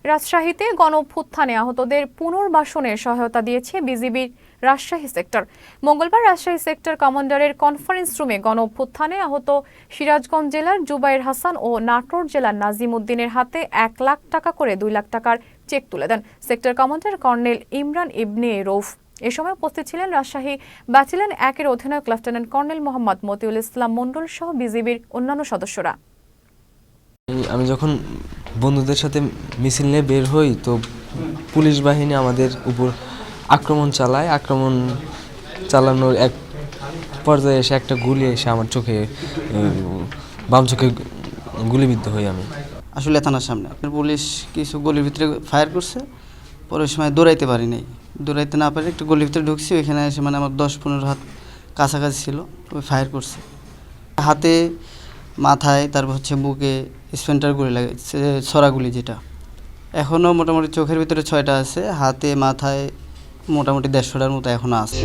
রাজশাহীতে গণঅভ্যুত্থানে আহতদের পুনর্বাসনে সহায়তা দিয়েছে বিজিবির রাজশাহী সেক্টর। মঙ্গলবার রাজশাহী সেক্টর কমান্ডারের কনফারেন্স রুমে গণঅভ্যুত্থানে আহত সিরাজগঞ্জ জেলার জুবাইর হাসান ও নাটোর জেলার নাজিম উদ্দিনের হাতে ১ লাখ টাকা করে ২ লাখ টাকার চেক তুলে দেন সেক্টর কমান্ডার কর্নেল ইমরান ইবনে রৌফ। এ সময় উপস্থিত ছিলেন রাজশাহী ব্যাটালিয়ন ১-এর অধিনায়ক লেফটেন্যান্ট কর্নেল মোহাম্মদ মতিউল ইসলাম মণ্ডল সহ বিজিবির অন্যান্য সদস্যরা। আমি যখন বন্ধুদের সাথে মিছিল নিয়ে বের হই তো পুলিশ বাহিনী আমাদের উপর আক্রমণ চালায়। আক্রমণ চালানোর এক পর্যায়ে এসে একটা গুলি এসে আমার চোখে, বাম চোখে গুলিবিদ্ধ হই আমি। আসলে থানার সামনে পুলিশ কিছু গলির ভিতরে ফায়ার করছে, পরে ওই সময় দৌড়াইতে পারি নাই, দৌড়াইতে না পারি একটু গলির ভিতরে ঢুকছি, ওইখানে এসে মানে আমার ১০-১৫ হাত কাছাকাছি ছিল, ওই ফায়ার করছে হাতে, মাথায়, তারপর হচ্ছে বুকে স্পেন্টার গুলি লাগছে, ছড়া গুলি যেটা। এখনও মোটামুটি চোখের ভিতরে ৬টা আছে, হাতে মাথায় মোটামুটি ১৫০টার মতো এখনও আছে।